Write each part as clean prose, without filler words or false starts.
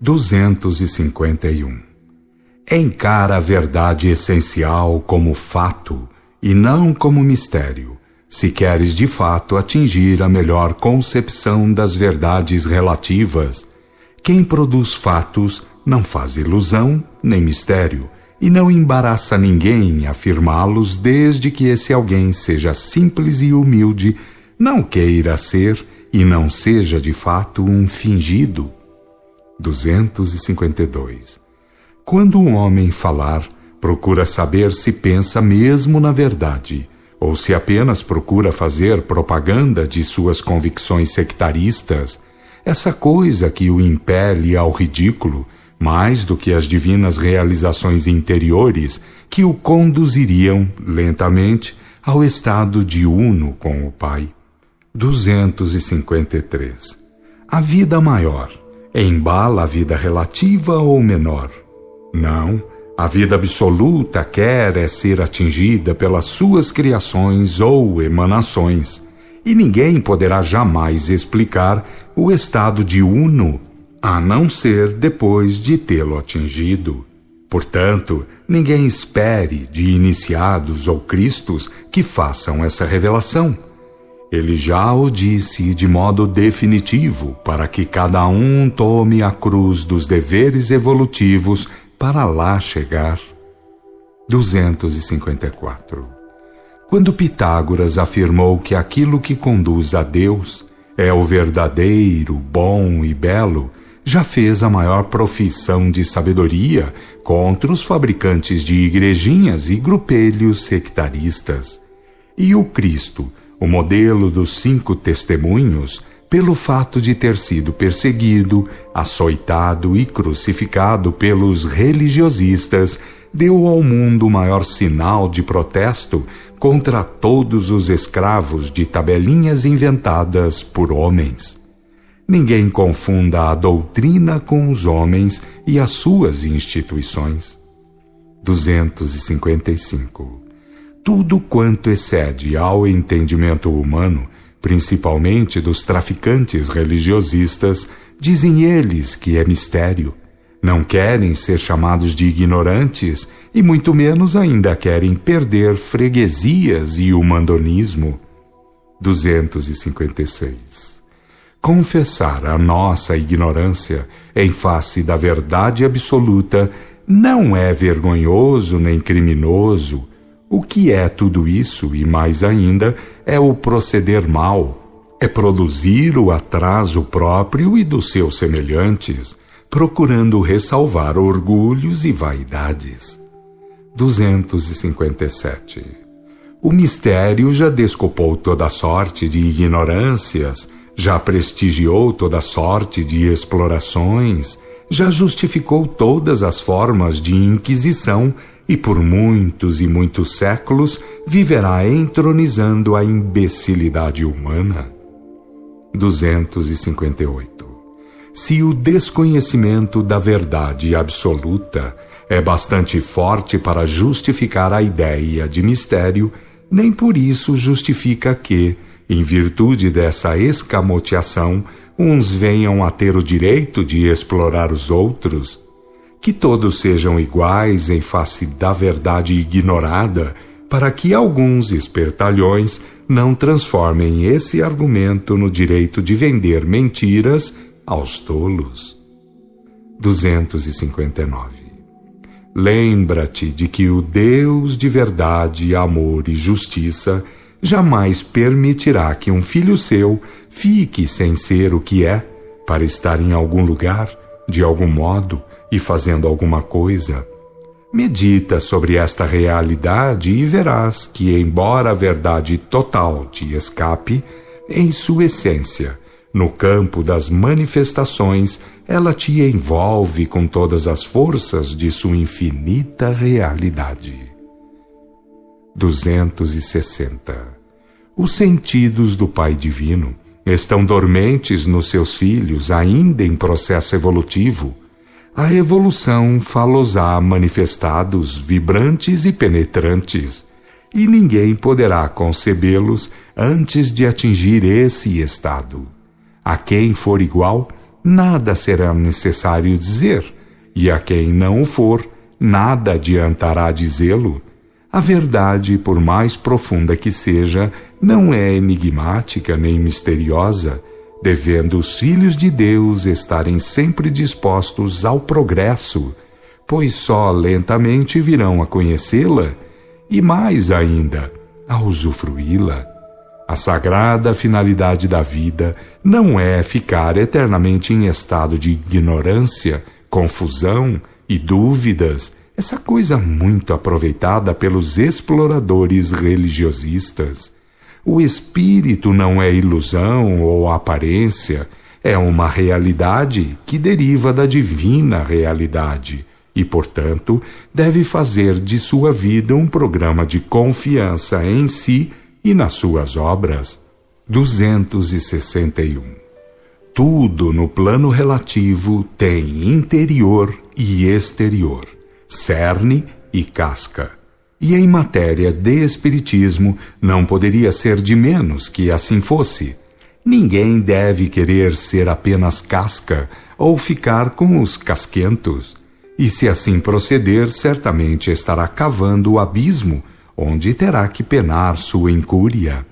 251. Encara a verdade essencial como fato e não como mistério, se queres de fato atingir a melhor concepção das verdades relativas. Quem produz fatos não faz ilusão nem mistério, e não embaraça ninguém afirmá-los, desde que esse alguém seja simples e humilde, não queira ser e não seja de fato um fingido. 252. Quando um homem falar, procura saber se pensa mesmo na verdade, ou se apenas procura fazer propaganda de suas convicções sectaristas, essa coisa que o impele ao ridículo, mais do que as divinas realizações interiores que o conduziriam, lentamente, ao estado de uno com o Pai. 253. A vida maior embala a vida relativa ou menor? Não, a vida absoluta quer ser atingida pelas suas criações ou emanações, e ninguém poderá jamais explicar o estado de uno, a não ser depois de tê-lo atingido. Portanto, ninguém espere de iniciados ou cristos que façam essa revelação. Ele já o disse de modo definitivo para que cada um tome a cruz dos deveres evolutivos para lá chegar. 254. Quando Pitágoras afirmou que aquilo que conduz a Deus é o verdadeiro, bom e belo, já fez a maior profissão de sabedoria contra os fabricantes de igrejinhas e grupelhos sectaristas. E o Cristo, o modelo dos 5 testemunhos, pelo fato de ter sido perseguido, açoitado e crucificado pelos religiosistas, deu ao mundo o maior sinal de protesto contra todos os escravos de tabelinhas inventadas por homens. Ninguém confunda a doutrina com os homens e as suas instituições. 255. Tudo quanto excede ao entendimento humano, principalmente dos traficantes religiosistas, dizem eles que é mistério. Não querem ser chamados de ignorantes e muito menos ainda querem perder freguesias e o mandonismo. 256. Confessar a nossa ignorância em face da verdade absoluta não é vergonhoso nem criminoso. O que é tudo isso, e mais ainda, é o proceder mal, é produzir o atraso próprio e dos seus semelhantes, procurando ressalvar orgulhos e vaidades. 257. O mistério já desculpou toda sorte de ignorâncias, já prestigiou toda sorte de explorações, já justificou todas as formas de inquisição e por muitos e muitos séculos viverá entronizando a imbecilidade humana. 258. Se o desconhecimento da verdade absoluta é bastante forte para justificar a ideia de mistério, nem por isso justifica que, em virtude dessa escamoteação, uns venham a ter o direito de explorar os outros. Que todos sejam iguais em face da verdade ignorada, para que alguns espertalhões não transformem esse argumento no direito de vender mentiras aos tolos. 259. Lembra-te de que o Deus de verdade, amor e justiça jamais permitirá que um filho seu fique sem ser o que é, para estar em algum lugar, de algum modo, e fazendo alguma coisa. Medita sobre esta realidade e verás que, embora a verdade total te escape, em sua essência, no campo das manifestações, ela te envolve com todas as forças de sua infinita realidade. 260. Os sentidos do Pai Divino estão dormentes nos seus filhos, ainda em processo evolutivo. A evolução fá-los-á manifestados, vibrantes e penetrantes, e ninguém poderá concebê-los antes de atingir esse estado. A quem for igual, nada será necessário dizer, e a quem não o for, nada adiantará dizê-lo. A verdade, por mais profunda que seja, não é enigmática nem misteriosa, devendo os filhos de Deus estarem sempre dispostos ao progresso, pois só lentamente virão a conhecê-la e, mais ainda, a usufruí-la. A sagrada finalidade da vida não é ficar eternamente em estado de ignorância, confusão e dúvidas, essa coisa muito aproveitada pelos exploradores religiosistas. O espírito não é ilusão ou aparência, é uma realidade que deriva da divina realidade e, portanto, deve fazer de sua vida um programa de confiança em si e nas suas obras. 261. Tudo no plano relativo tem interior e exterior, cerne e casca. E em matéria de espiritismo não poderia ser de menos que assim fosse. Ninguém deve querer ser apenas casca ou ficar com os casquentos. E se assim proceder, certamente estará cavando o abismo, onde terá que penar sua incúria.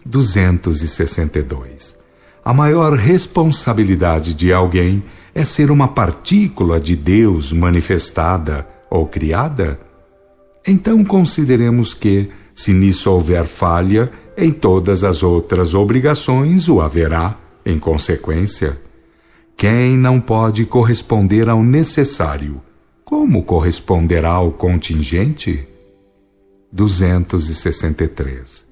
262. A maior responsabilidade de alguém é ser uma partícula de Deus manifestada ou criada? Então consideremos que, se nisso houver falha, em todas as outras obrigações o haverá, em consequência. Quem não pode corresponder ao necessário, como corresponderá ao contingente? 263.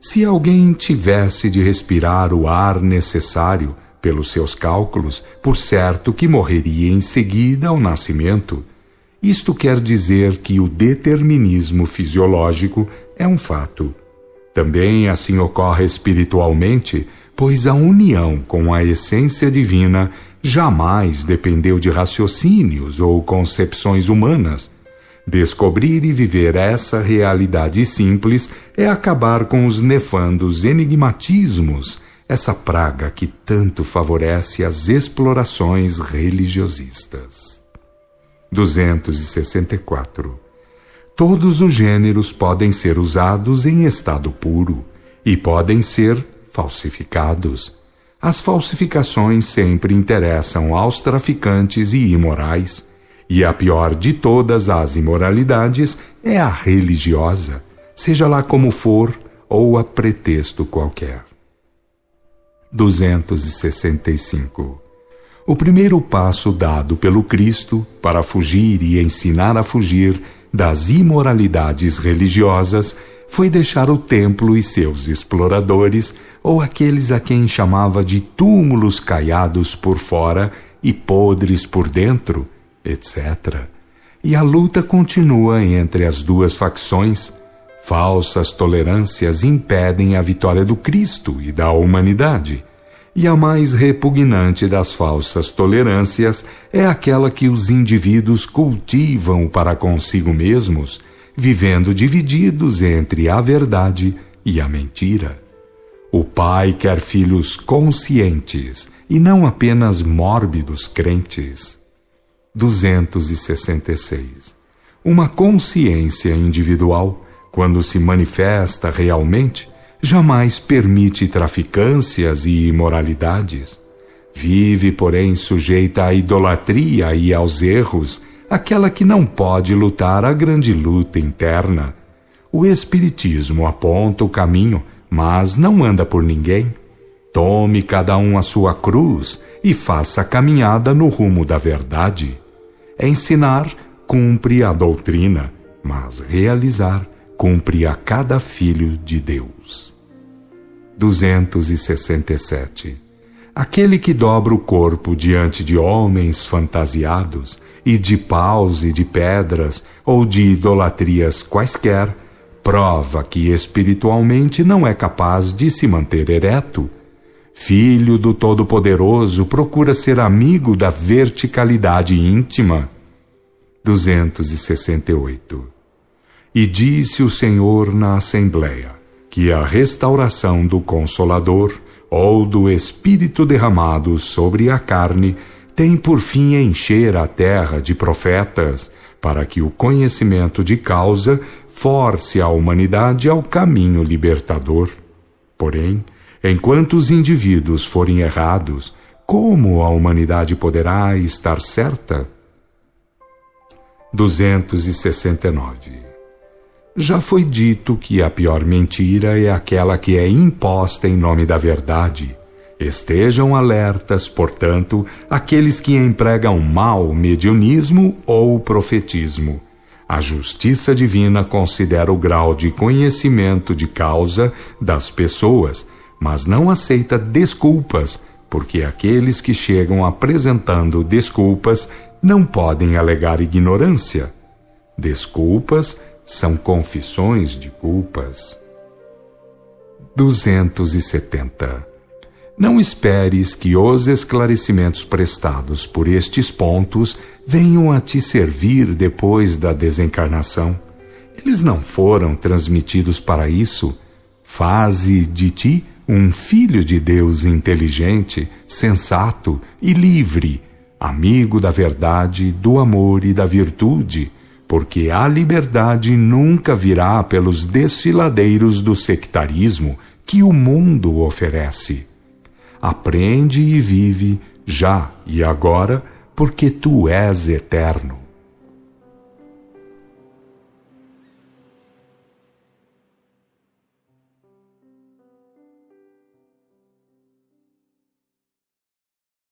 Se alguém tivesse de respirar o ar necessário, pelos seus cálculos, por certo que morreria em seguida ao nascimento. Isto quer dizer que o determinismo fisiológico é um fato. Também assim ocorre espiritualmente, pois a união com a essência divina jamais dependeu de raciocínios ou concepções humanas. Descobrir e viver essa realidade simples é acabar com os nefandos enigmatismos, essa praga que tanto favorece as explorações religiosistas. 264. Todos os gêneros podem ser usados em estado puro e podem ser falsificados. As falsificações sempre interessam aos traficantes e imorais, e a pior de todas as imoralidades é a religiosa, seja lá como for ou a pretexto qualquer. 265. O primeiro passo dado pelo Cristo para fugir e ensinar a fugir das imoralidades religiosas foi deixar o templo e seus exploradores, ou aqueles a quem chamava de túmulos caiados por fora e podres por dentro, etc. E a luta continua entre as duas facções. Falsas tolerâncias impedem a vitória do Cristo e da humanidade. E a mais repugnante das falsas tolerâncias é aquela que os indivíduos cultivam para consigo mesmos, vivendo divididos entre a verdade e a mentira. O Pai quer filhos conscientes e não apenas mórbidos crentes. 266. Uma consciência individual, quando se manifesta realmente, jamais permite traficâncias e imoralidades. Vive, porém, sujeita à idolatria e aos erros, aquela que não pode lutar a grande luta interna. O Espiritismo aponta o caminho, mas não anda por ninguém. Tome cada um a sua cruz e faça a caminhada no rumo da verdade. Ensinar cumpre a doutrina, mas realizar cumpre a cada filho de Deus. 267. Aquele que dobra o corpo diante de homens fantasiados, e de paus e de pedras, ou de idolatrias quaisquer, prova que espiritualmente não é capaz de se manter ereto. Filho do Todo-Poderoso procura ser amigo da verticalidade íntima. 268. E disse o Senhor na Assembleia que a restauração do Consolador, ou do Espírito derramado sobre a carne, tem por fim encher a terra de profetas, para que o conhecimento de causa force a humanidade ao caminho libertador. Porém, enquanto os indivíduos forem errados, como a humanidade poderá estar certa? 269. Já foi dito que a pior mentira é aquela que é imposta em nome da verdade. Estejam alertas, portanto, aqueles que empregam mal mediunismo ou profetismo. A justiça divina considera o grau de conhecimento de causa das pessoas, mas não aceita desculpas, porque aqueles que chegam apresentando desculpas não podem alegar ignorância. Desculpas são confissões de culpas. 270. Não esperes que os esclarecimentos prestados por estes pontos venham a te servir depois da desencarnação. Eles não foram transmitidos para isso. Faze de ti um filho de Deus inteligente, sensato e livre, amigo da verdade, do amor e da virtude, porque a liberdade nunca virá pelos desfiladeiros do sectarismo que o mundo oferece. Aprende e vive, já e agora, porque tu és eterno.